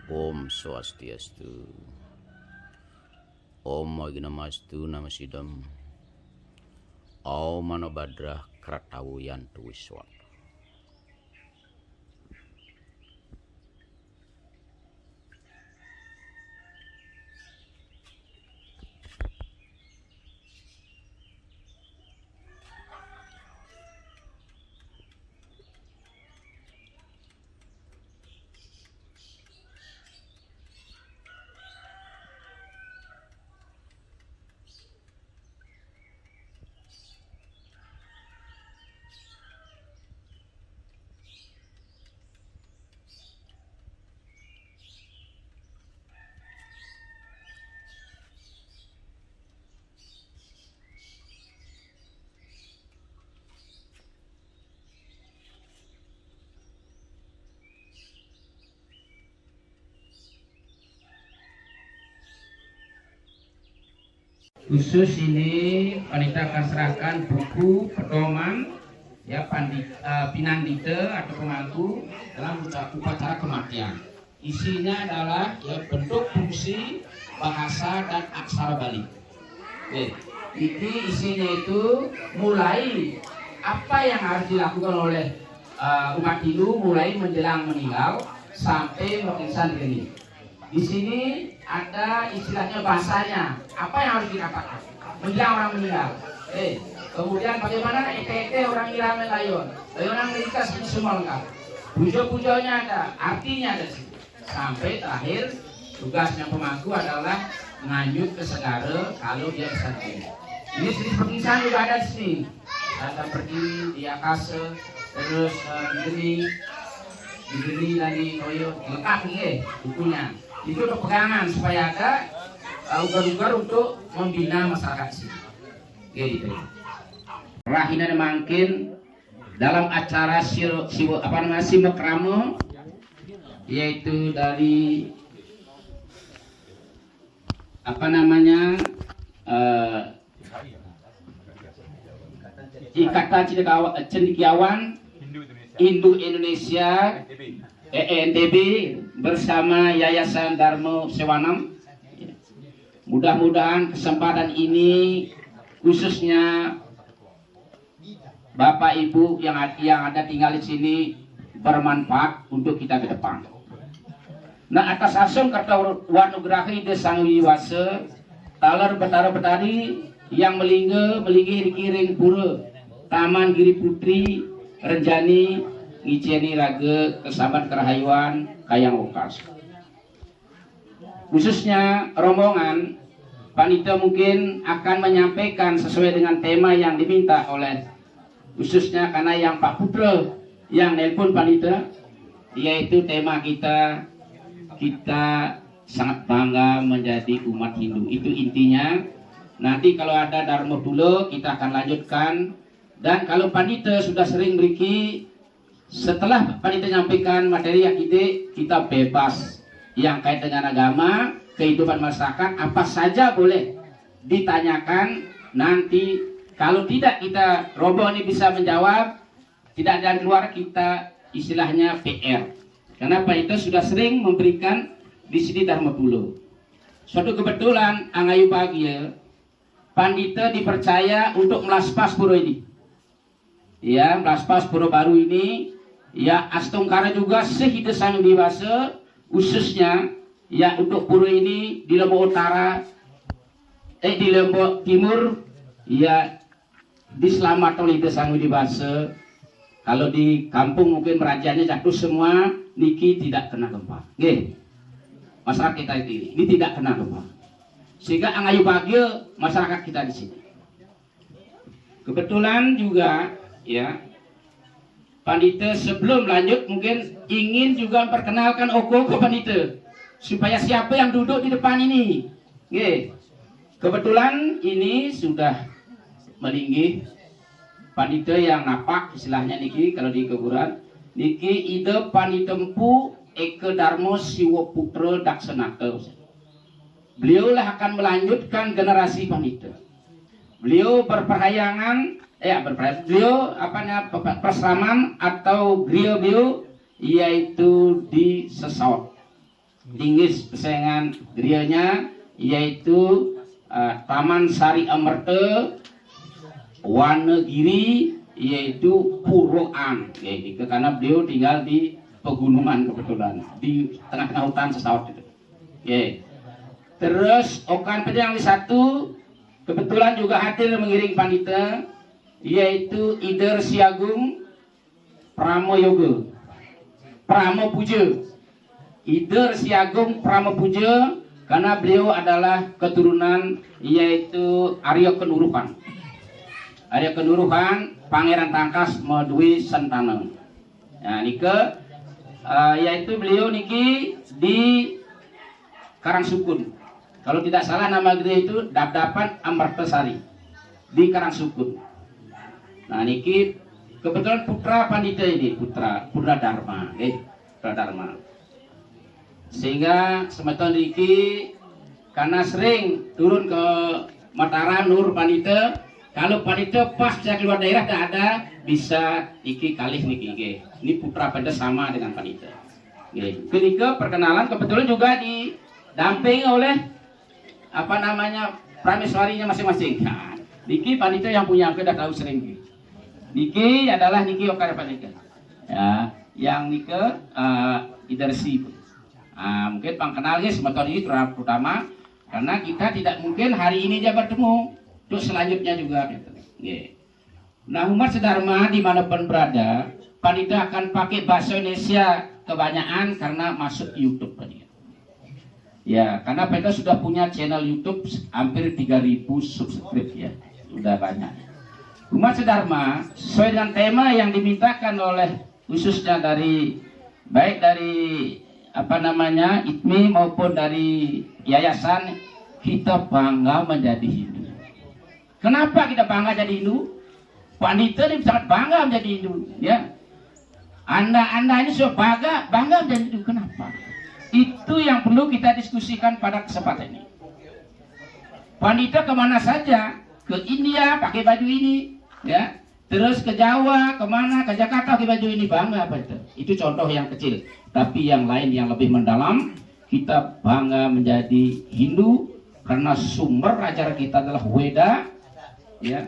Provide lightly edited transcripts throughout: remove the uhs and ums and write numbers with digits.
Om Swastiastu. Om Maginamastu Namasidam. Om Manobadra Kratawu Yantu Wiswat. Khusus ini panitia akan serahkan buku pedoman ya pinandite atau pemangku dalam upacara kematian. Isinya adalah ya bentuk fungsi bahasa dan aksara Bali. Oke. Ini isinya itu mulai apa yang harus dilakukan oleh umat Hindu mulai menjelang meninggal sampai berkesan ini. Di sini ada istilahnya bahasanya, apa yang harus dikatakan menjelang orang meninggal. Kemudian bagaimana ete orang Iram layon, layonan mereka semua lengkap. Puja-pujanya ada, artinya ada sih. Sampai terakhir tugasnya pemangku adalah nganyut ke segara kalau dia kesana. Ini sedikit perpisahan juga ada di sini. Ada pergi di akase, terus di dari toyo lengkap nih bukunya. Itu untuk pegangan supaya ada ugar-ugar untuk membina masyarakat sini. Gitu. Rahina mangkin dalam acara simekrama yaitu dari Ikatan Cendekiawan Hindu Indonesia ENTB bersama Yayasan Dharma Sewanam. Mudah-mudahan kesempatan ini khususnya Bapak Ibu yang ada tinggal di sini bermanfaat untuk kita ke depan. Nah, atas asam kata wanugrahi desang wiwase talar betara betari yang melinggi dikiring pura Taman Giri Putri Renjani Ngiceni Raga Kesabat Kerahayuan Kayang Okas. Khususnya rombongan panitia mungkin akan menyampaikan sesuai dengan tema yang diminta oleh khususnya karena yang Pak Putra yang nelpon panitia, yaitu tema kita sangat bangga menjadi umat Hindu. Itu intinya. Nanti kalau ada Dharma dulu kita akan lanjutkan, dan kalau panitia sudah sering beri setelah panitia nyampaikan materi yang ide, kita bebas yang kait dengan agama, kehidupan masyarakat, apa saja boleh ditanyakan. Nanti kalau tidak kita rombongan ini bisa menjawab, tidak ada keluar kita istilahnya PR. Karena panitia sudah sering memberikan di sini Dharma Pulo. Suatu kebetulan angayu pagi panitia dipercaya untuk melaspas pura ini. Ya, melaspas pura baru ini. Ya, Astungkara juga sehidesang dewasa khususnya ya untuk pura ini di Lombok Utara di Lombok Timur ya diselamat oleh desang dewasa. Kalau di kampung mungkin perajaannya jatuh semua, niki tidak kena gempa. Nggih. Masyarakat kita ini tidak kena gempa. Sehingga angayu bahagia masyarakat kita di sini. Kebetulan juga ya panitia sebelum lanjut mungkin ingin juga memperkenalkan Oko ke panitia supaya siapa yang duduk di depan ini. Oke. Kebetulan ini sudah melinggih panitia yang napak istilahnya niki kalau di kuburan niki ide panitempu Eke Darmo Siwo Putra Daksanata. Beliau lah akan melanjutkan generasi panitia. Beliau berperhayangan beliau perseraman atau griya beliau yaitu di Sesaut. Dinggis pesengan grianya yaitu Taman Sari Amerte Wanegiri yaitu Puroan, yaitu karena beliau tinggal di pegunungan kebetulan di tengah-tengah hutan sesawat itu. Terus Okan Pedang satu kebetulan juga hadir mengiring pandita yaitu Ider Siagung Pramoyoga Pramopuja. Ider Siagung Pramopuja karena beliau adalah keturunan yaitu Arya Kenuruhan. Arya Kenuruhan Pangeran Tangkas Medui Sentana. Nah, nike yaitu beliau niki di Karangsukun. Kalau tidak salah nama gereja itu Dapdapan Amartasari di Karangsukun. Nah, niki kebetulan putra pandita ini, putra Dharma, putra Dharma. Sehingga semeton niki karena sering turun ke Mataram Nur pandita. Kalau pandita pas dari luar daerah tidak ada, bisa iki kalih niki. Ini putra pada sama dengan pandita. Ketika perkenalan kebetulan juga didampingi oleh prameswarinya masing-masing. Nah, niki pandita yang punya sudah tahu sering. Niki adalah niki Okara pandita. Ya, yang niki Idersi. Mungkin pangkenalnya semeton ini terutama karena kita tidak mungkin hari ini aja bertemu. Terus selanjutnya juga gitu. Nah, umat sedharma dimanapun berada, pandita akan pakai bahasa Indonesia kebanyakan karena masuk YouTube tadi. Ya, karena pandita sudah punya channel YouTube hampir 3.000 subscribe ya, sudah banyak. Umat sedharma sesuai dengan tema yang dimintakan oleh khususnya baik dari ITMI maupun dari yayasan, kita bangga menjadi Hindu. Kenapa kita bangga jadi Hindu? Pandita ini sangat bangga menjadi Hindu, ya. Anda ini sudah bangga menjadi Hindu. Kenapa? Itu yang perlu kita diskusikan pada kesempatan ini. Pandita kemana saja, ke India pakai baju ini, ya. Terus ke Jawa, kemana, ke Jakarta pakai baju ini, bangga apa itu? Itu contoh yang kecil. Tapi yang lain yang lebih mendalam, kita bangga menjadi Hindu karena sumber ajaran kita adalah Weda. Ya,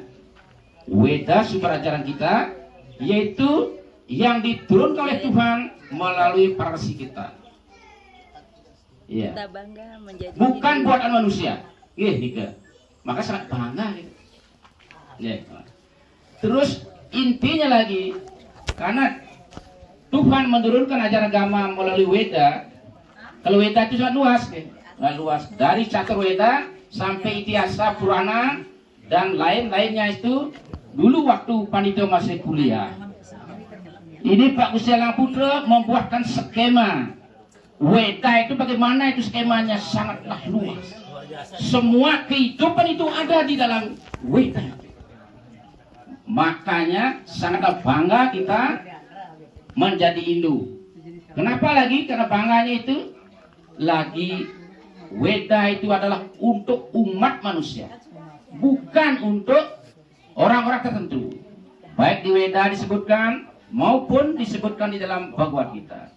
Weda sumber ajaran kita yaitu yang diturunkan oleh Tuhan melalui para rasi kita. Ya. Kita bangga menjadi bukan buatan manusia. Maka sangat bangga. Ya. Terus intinya lagi karena Tuhan menurunkan ajaran agama melalui Weda. Kalau Weda itu sangat luas, luas dari Catur Weda sampai Itiasa Purana dan lain-lainnya itu dulu waktu pandita masih kuliah. Ini Pak Gustialang Putra membuatkan skema Weda itu bagaimana itu skemanya sangatlah luas. Semua kehidupan itu ada di dalam Weda. Makanya sangatlah bangga kita menjadi Hindu. Kenapa lagi? Karena bangganya itu lagi Weda itu adalah untuk umat manusia. Bukan untuk orang-orang tertentu. Baik di Weda disebutkan maupun disebutkan di dalam Bhagavad Gita.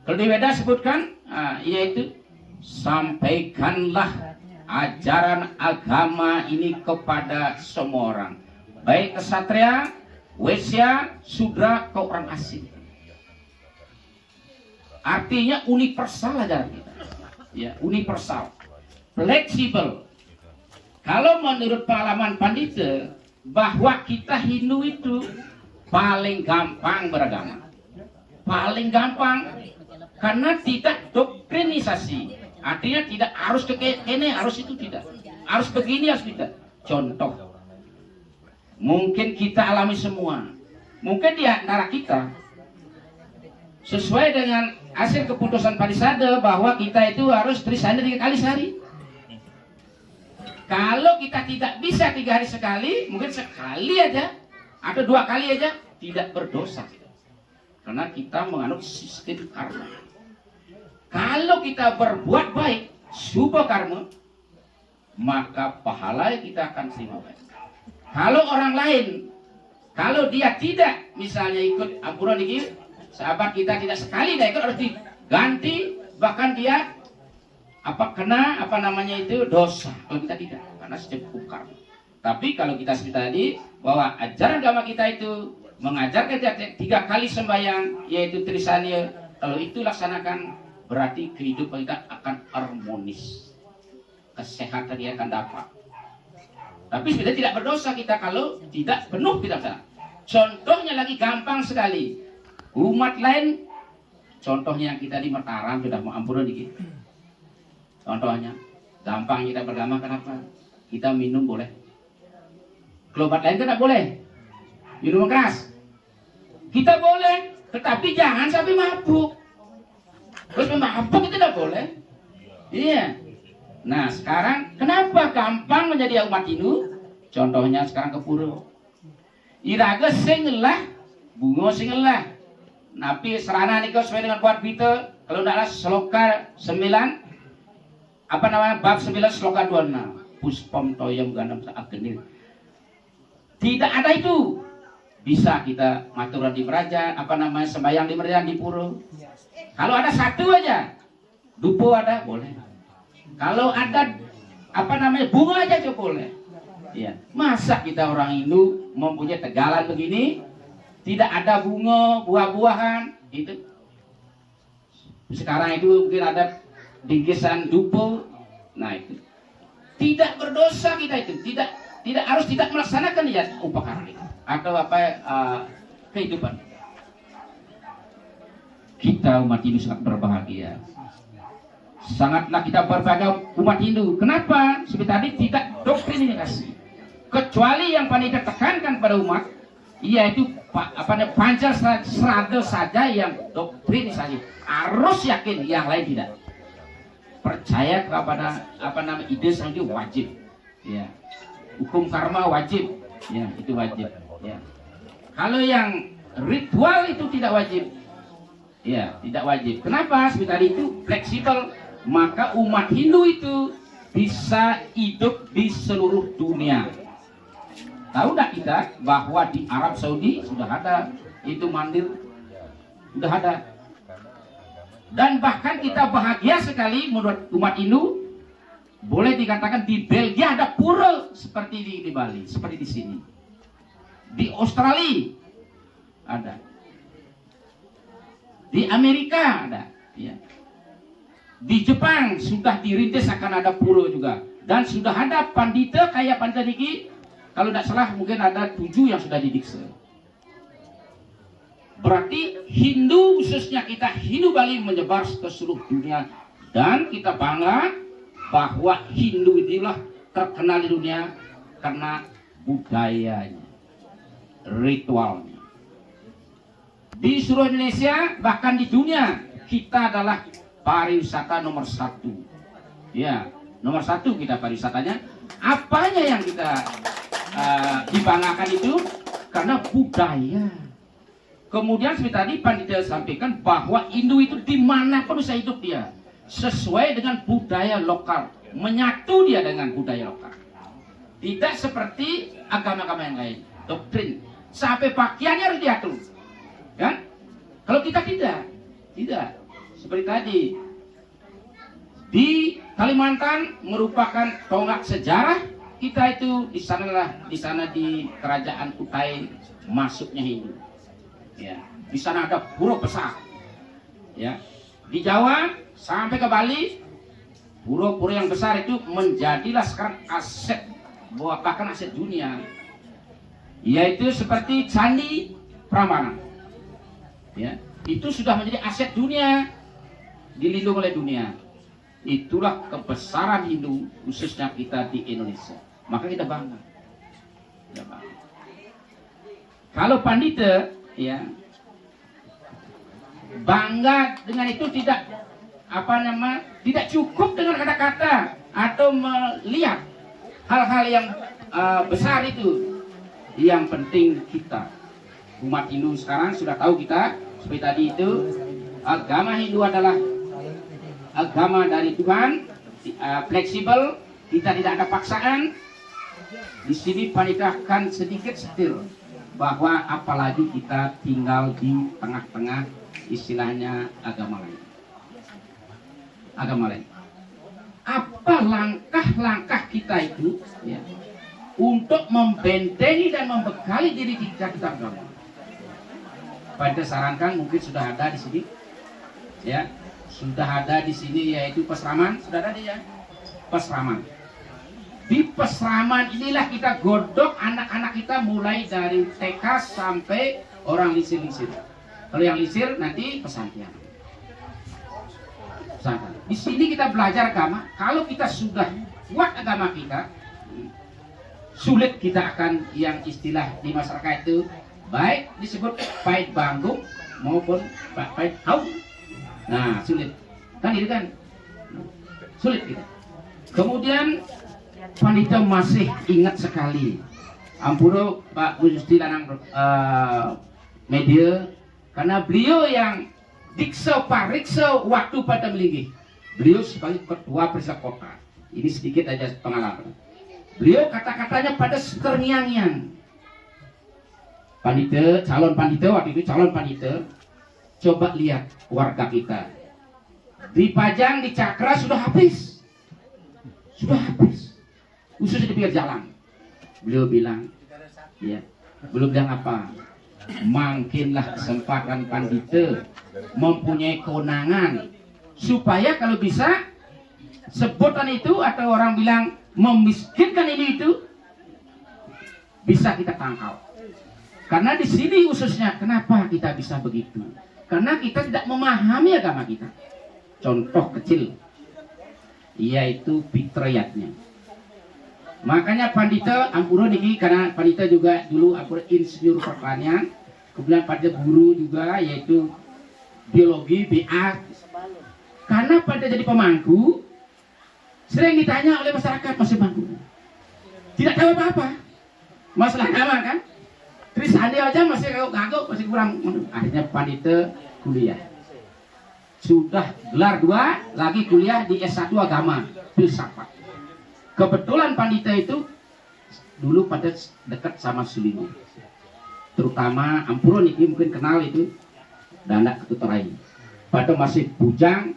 Kalau di Weda disebutkan yaitu sampaikanlah ajaran agama ini kepada semua orang. Baik kesatria, Wesya, Sudra, ke orang asing. Artinya universal ajaran kita. Ya, universal. Fleksibel. Kalau menurut pengalaman pandita bahwa kita Hindu itu paling gampang beragama. Paling gampang karena tidak doktrinisasi. Artinya tidak harus ke ini, harus itu tidak. Harus begini, harus tidak. Contoh. Mungkin kita alami semua. Mungkin di antara kita sesuai dengan hasil keputusan Parisade bahwa kita itu harus trisanda 3 kali sehari. Kalau kita tidak bisa 3 hari sekali, mungkin sekali aja atau 2 kali aja tidak berdosa. Karena kita menganut sistem karma. Kalau kita berbuat baik, subha karma, maka pahala kita akan terima baik. Kalau orang lain, kalau dia tidak misalnya ikut ampunan ini, sahabat kita tidak sekali dia ikut harus diganti bahkan dia kena dosa. Kalau kita tidak, karena secukup karma. Tapi kalau kita seperti tadi bahwa ajaran agama kita itu mengajarkan kita 3 kali sembahyang, yaitu Trisanya, kalau itu laksanakan berarti kehidupan kita akan harmonis, kesehatan dia akan dapat. Tapi sebenarnya tidak berdosa kita kalau tidak penuh kita sana. Contohnya lagi gampang sekali. Umat lain, contohnya yang kita di Mataram sudah mau ampun dikit. Contohnya, gampang kita beragama kenapa? Kita minum boleh. Kalau obat lain tidak boleh. Minum keras. Kita boleh, tetapi jangan sampai mabuk. Terus mabuk itu tidak boleh. Iya. Nah sekarang kenapa gampang menjadi umat Hindu? Contohnya sekarang ke pura. Iraga singelah, bunga singelah. Napi serana niko sesuai dengan kuat kita. Kalau tidak sloka 9, bab 9 sloka 26. Puspam toyam ganam agenil. Tidak ada itu. Bisa kita maturan di Meraja, sembahyang di Meraja di pura. Kalau ada satu aja, dupo ada boleh. Kalau ada bunga aja juga boleh. Ya. Masa kita orang Hindu mempunyai tegalan begini, tidak ada bunga, buah-buahan, itu. Sekarang itu mungkin ada bingkisan dupo. Nah itu. Tidak berdosa kita itu, tidak harus tidak melaksanakan ya upacara itu atau kehidupan. Kita umat Hindu sangat berbahagia. Sangatlah kita berbahagia umat Hindu. Kenapa? Seperti tadi tidak doktrin ini kasih. Kecuali yang paling ditekankan pada umat, yaitu Pancasila saja yang doktrin saja. Harus yakin, yang lain tidak. Percaya kepada ide saja wajib. Ya. Hukum karma wajib. Ya, itu wajib. Ya. Kalau yang ritual itu tidak wajib. Ya, tidak wajib. Kenapa? Seperti tadi itu fleksibel. Maka umat Hindu itu bisa hidup di seluruh dunia. Tahu tidak kita bahwa di Arab Saudi sudah ada itu mandir, sudah ada. Dan bahkan kita bahagia sekali menurut umat Hindu, boleh dikatakan di Belgia ada pura seperti di Bali, seperti di sini. Di Australia ada, di Amerika ada, ya. Di Jepang sudah dirintis akan ada pura juga, dan sudah ada pandita kayak pandita Diki. Kalau tidak salah mungkin ada 7 yang sudah didikse. Berarti Hindu, khususnya kita Hindu Bali menyebar ke seluruh dunia, dan kita bangga bahwa Hindu itulah terkenal di dunia karena budayanya, ritualnya. Di seluruh Indonesia, bahkan di dunia, kita adalah pariwisata nomor 1. Ya, nomor 1 kita pariwisatanya. Apanya yang kita dibanggakan itu? Karena budaya. Kemudian seperti tadi Pandita sampaikan bahwa Hindu itu dimanapun bisa hidup dia sesuai dengan budaya lokal, menyatu dia dengan budaya lokal. Tidak seperti agama-agama yang lain, doktrin sampai pakaiannya harus diatur, kan? Kalau kita tidak. Seperti tadi di Kalimantan merupakan tonggak sejarah kita itu di sana di kerajaan Kutai masuknya Hindu. Ya, di sana ada pura besar. Ya, di Jawa sampai ke Bali pura-pura yang besar itu menjadilah sekarang aset, bahkan aset dunia. Yaitu seperti Candi Prambanan. Ya, itu sudah menjadi aset dunia. Dilindungi oleh dunia. Itulah kebesaran Hindu, khususnya kita di Indonesia. Maka kita bangga. Kalau Pandita, ya, bangga dengan itu tidak tidak cukup dengan kata-kata atau melihat hal-hal yang besar itu. Yang penting kita umat Hindu sekarang sudah tahu kita seperti tadi itu, agama Hindu adalah agama dari Tuhan, fleksibel, kita tidak ada paksaan. Di sini panikahkan sedikit setir bahwa apalagi kita tinggal di tengah-tengah istilahnya agama lain. agama lain. Apa langkah-langkah kita itu ya, untuk membentengi dan membekali diri kita agama. Pada sarankan mungkin sudah ada di sini, ya, sudah ada di sini yaitu pesraman, sudah ada ya, pesraman. Di pesraman inilah kita godok anak-anak kita mulai dari TK sampai orang lisir-lisir. Kalau yang lisir nanti pesantren. Di sini kita belajar agama. Kalau kita sudah kuat agama kita, sulit kita akan yang istilah di masyarakat itu baik disebut pahit banggung maupun pahit haus. Nah, sulit. Kan itu kan sulit kita. Kemudian panitia masih ingat sekali. Ampuro Pak Gusti Lanang media, karena beliau yang diksa pariksa waktu pada melinggi. Beliau sebagai ketua Persatuan Kota. Ini sedikit aja pengalaman. Beliau kata-katanya pada terngiang-ngiang. Panitia, calon panitia waktu itu calon panitia, coba lihat warga kita. Dipajang di Cakra sudah habis. Sudah habis. Khususnya di pinggir jalan. Beliau bilang, ya, belum bilang apa? Makinlah kesempatan pandita mempunyai kewenangan supaya kalau bisa sebutan itu atau orang bilang memiskinkan ini itu bisa kita tangkal. Karena di sini khususnya kenapa kita bisa begitu? Karena kita tidak memahami agama kita. Contoh kecil yaitu fitriyatnya. Makanya pandita ampura niki, karena pandita juga dulu ampura insinyur pertanian, kemudian pada guru juga yaitu biologi BA. Karena pada jadi pemangku sering ditanya oleh masyarakat masih mangku, tidak tahu apa-apa masalah agama kan. Terus ande aja masih kagok masih kurang. Akhirnya pandita kuliah, sudah gelar 2 lagi kuliah di S1 agama filsafat. Kebetulan pandita itu dulu pada dekat sama Sulingo, terutama ampuro niki mungkin kenal itu Dandak Ketuturai. Pada masih bujang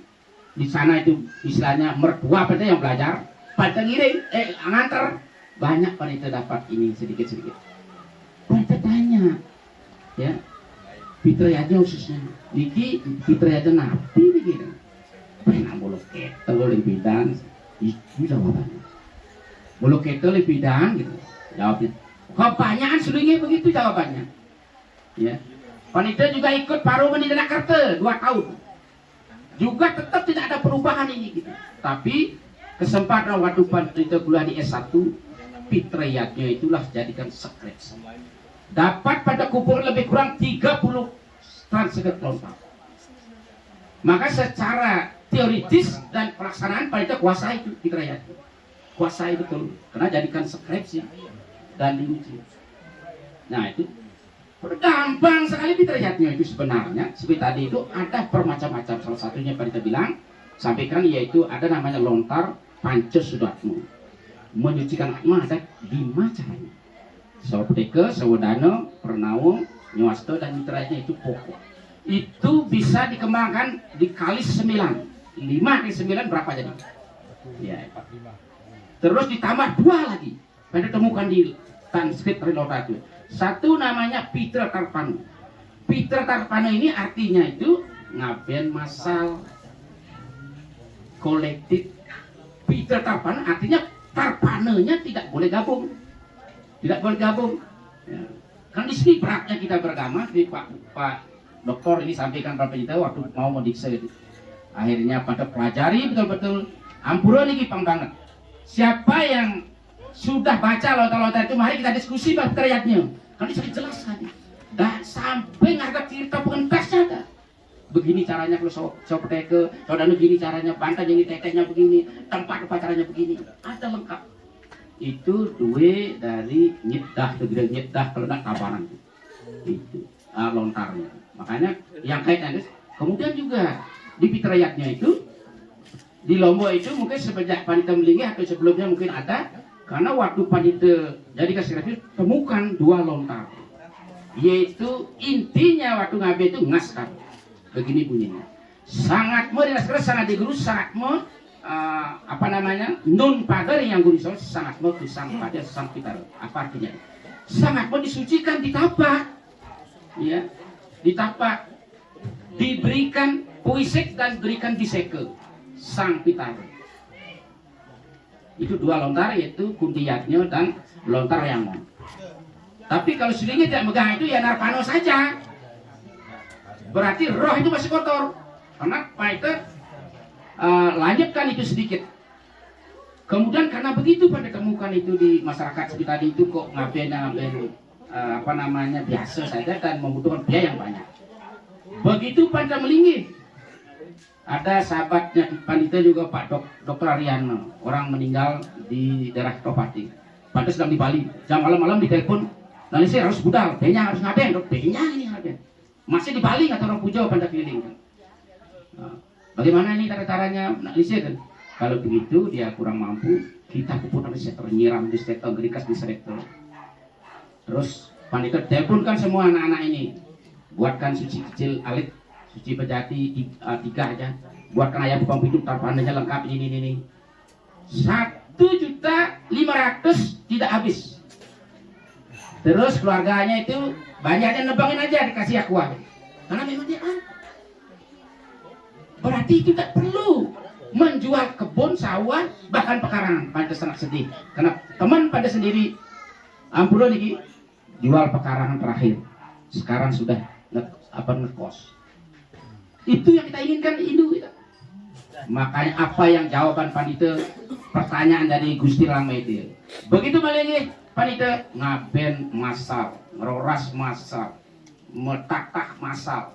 di sana itu istilahnya mertua pada yang belajar, pada ngiring nganter banyak pandita dapat ini sedikit-sedikit. Pada tanya ya fitriyatnya khususnya niki fitriyatnya nabi begitu. Pernah boleh ketel di bidang itu jawabannya. Bulu ketel di bidang gitu jawabnya. Kebanyakan sulingnya begitu jawabannya. Ya. Panitia juga ikut paruh di Jakarta 2 tahun. Juga tetap tidak ada perubahan ini gitu. Tapi kesempatan waktu panitia kuliah di S1, fitriyatnya itulah jadikan skripsi. Dapat pada kumpul lebih kurang 30 transkrip lengkap. Maka secara teoritis dan pelaksanaan panitia kuasai itu fitriyatnya. Kuasai betul, karena jadikan skripsi dan diuji. Nah itu gampang sekali fitriyatnya itu sebenarnya. Seperti tadi itu ada bermacam-macam. Salah satunya kita bilang sampaikan yaitu ada namanya lontar Pancosudatmo. Menyucikan atma ada 5 caranya. Sawapteka, Sawadana, Pernawung, Nyawasto dan mitranya itu pokok. Itu bisa dikembangkan dikali 9. 5 kali 9 berapa jadi? Ya, 45. Terus ditambah 2 lagi. Pada temukan di transkrip Rilotatu. Satu namanya Pitra Tarpano. Pitra Tarpano ini artinya itu ngaben masal kolektif. Pitra Tarpano artinya Tarpanonya tidak boleh gabung. Tidak boleh gabung. Ya. Kan di sini beratnya kita beragama. Di Pak Doktor ini sampaikan pada kita waktu mau dikse itu. Akhirnya pada pelajari betul-betul. Ampura ini gipang banget. Siapa yang sudah baca lontar-lontar itu, mari kita diskusi fitriyatnya. Kan bisa dijelaskan. Dan sampai ngarep cerita pengentasnya ada. Begini caranya kalau sopeteke, saudara begini caranya, pantai jadi tetehnya begini, tempat upacaranya begini. Ada lengkap. Itu 2 dari nyedah, nyedah kalau tidak kabaran. Itu lontarnya. Makanya yang kaitannya. Kemudian juga di fitriyatnya itu, di Lombok itu mungkin sejak panitia melinggi atau sebelumnya mungkin ada, karena waktu panitia jadi kasih temukan 2 lontar, yaitu intinya waktu ngabe itu ngaskar begini bunyinya. sangat sangat diguru sangat nun pagar yang guru sangat kusang pada sang pitar. Apa artinya? Sangat disucikan ditapak, ya, ditapak, diberikan puisek dan diberikan diseke sang pitar. Itu dua lontar, yaitu kuntiyatnya dan lontar yang mau. Tapi kalau sulingnya tidak megang itu ya narpano saja. Berarti roh itu masih kotor. Karena Paiter lanjutkan itu sedikit. Kemudian karena begitu pada temukan itu di masyarakat sekitar itu kok ngapain biasa saja dan membutuhkan biaya yang banyak. Begitu pada melinggi, ada sahabatnya Pandita juga Pak Dr. Ariano, orang meninggal di daerah Topati. Pandita sedang di Bali, jam malam-malam ditelepon, nanti saya harus budal, B-nya harus ngapain, B-nya ini ngapain. Masih di Bali kata orang Pujo Pandita keliling. Bagaimana ini cara-caranya kan? Kalau begitu dia kurang mampu, kita pupuk risetor, nyiram risetor, gerikas risetor. Terus Pandita teleponkan semua anak-anak ini, buatkan suci kecil alit, suci bejati 3 aja, buatkan ayam kupang pitung tarpananya lengkap ini. 1.500.000 tidak habis. Terus keluarganya itu banyaknya nebangin aja dikasih aqua, karena memang dia berarti itu tidak perlu menjual kebun, sawah, bahkan pekarangan. Pada sangat sedih karena teman pada sendiri Ampuro ini jual pekarangan terakhir, sekarang sudah ngekos. Itu yang kita inginkan Hindu kita. Makanya apa yang jawaban Pandita pertanyaan dari Gusti Rama itu begitu malingnya Pandita ngaben masal, ngeroras masal, metakak masal,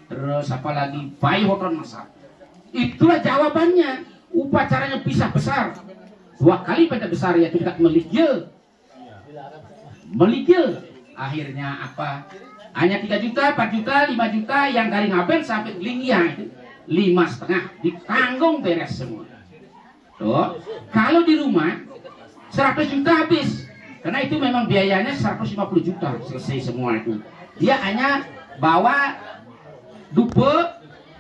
terus apalagi bayi hoton masal. Itulah jawabannya. Upacaranya bisa besar 2 kali pada besar, ya tidak meligil. Akhirnya apa? Hanya 3 juta, 4 juta, 5 juta yang dari ngaben sampai Linggiang itu 5,5 ditanggung beres semua. Tuh, kalau di rumah 100 juta habis, karena itu memang biayanya 150 juta selesai semua itu. Dia hanya bawa dupe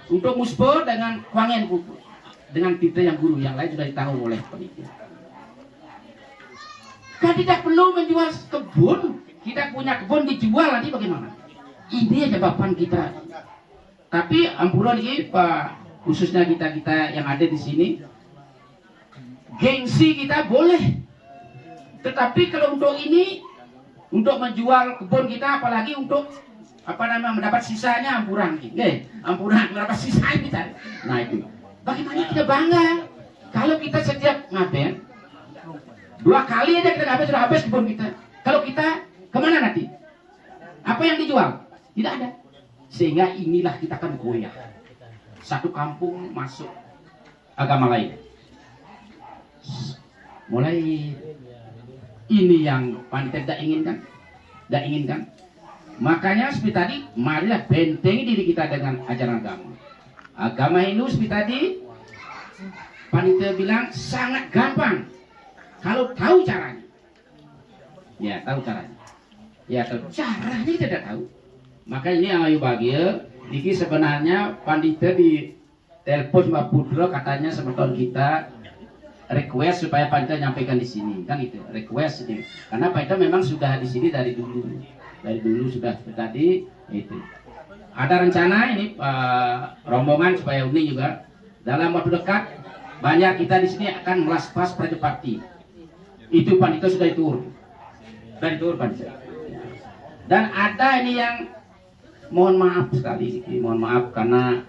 untuk muspe dengan wangen kuku, dengan tita yang guru, yang lain sudah ditanggung oleh penitia. Kan tidak perlu menjual kebun, kita punya kebun dijual nanti bagaimana? Ini jawaban kita. Tapi Ampuro ini Pak, khususnya kita yang ada di sini, gengsi kita boleh. Tetapi kalau untuk ini, untuk menjual kebun kita, apalagi untuk mendapat sisanya ampuran, ampuran mendapat sisanya kita. Nah itu, bagaimana kita bangga kalau kita setiap ngaben 2 kali aja kita ngaben sudah habis kebun kita. Kalau kita kemana nanti? Apa yang dijual? Tidak ada. Sehingga inilah kita akan goyah. Satu kampung masuk agama lain. Mulai ini yang Pandita tidak inginkan. Makanya seperti tadi, marilah bentengi diri kita dengan ajaran agama. Agama Hindu seperti tadi, Pandita bilang sangat gampang kalau tahu caranya. Ya, tahu caranya. Ya, tahu caranya kita tidak tahu. Maka ini yang ayo bahagia. Ini sebenarnya Pandita di telepon Mbak Pudro katanya semeton kita request supaya Pandita nyampaikan di sini, kan itu request ini. Karena Pandita memang sudah di sini dari dulu sudah tadi itu. Ada rencana ini rombongan supaya Uni juga dalam waktu dekat banyak kita di sini akan melaspas Prajapati. Itu Pandita sudah ditur Pandita. Dan ada ini yang mohon maaf sekali, mohon maaf karena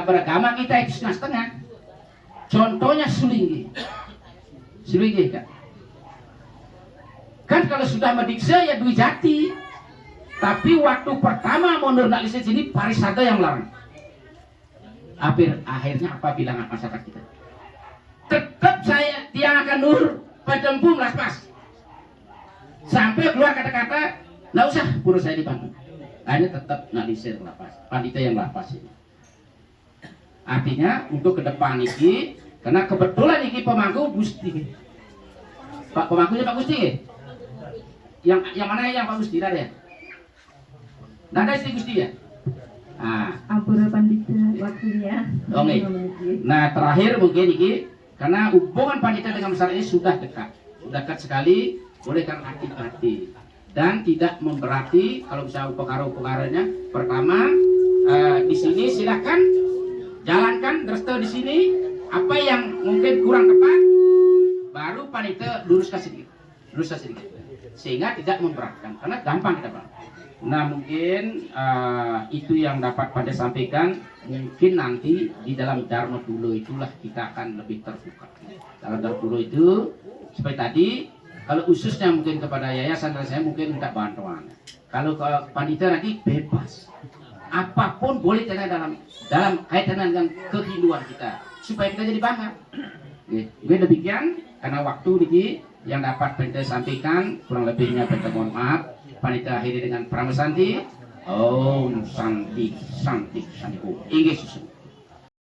beragama kita itu setengah. Contohnya Sulinggi kan kalau sudah mediksa ya Dwi Jati. Tapi waktu pertama mundur nak listrik sini Parisada yang larang. Akhirnya apa bilangan masyarakat kita? Tetap dia akan nur pejempung laspas. Sampai keluar kata-kata, nggak usah pura saya dibantu. Hanya tetap nalisir lapas, Pandita yang lapas ini. Artinya untuk ke depan ini, karena kebetulan ini pemangku Gusti. Pak pemangkunya Pak Gusti. Yang mana yang Pak Gusti ada ya? Nggak ada istri Gusti ya? Ampura pandita waktunya. Oke. Nah terakhir mungkin ini karena hubungan pandita dengan masyarakat ini sudah dekat sekali, boleh kan hati-hati dan tidak memberati. Kalau bisa upakara-upakaranya, pertama di sini silakan jalankan restu di sini. Apa yang mungkin kurang tepat, baru panitia luruskan sedikit, sehingga tidak memberatkan, karena gampang kita Pak. Nah mungkin itu yang dapat pada sampaikan. Mungkin nanti di dalam Dharma Dulo itulah kita akan lebih terbuka. Dalam Dharma Dulo itu seperti tadi, kalau khususnya mungkin kepada yayasan dan saya mungkin minta bantuan. Kalau ke panitia nanti bebas, apapun boleh dalam kaitan dengan kehinduan kita, supaya kita jadi bangga. Gue demikian karena waktu ini yang dapat panitia sampaikan, kurang lebihnya panitia mohon maaf. Panitia akhiri dengan Pramasanti. Om Santi Santi Santi. Inggih susun.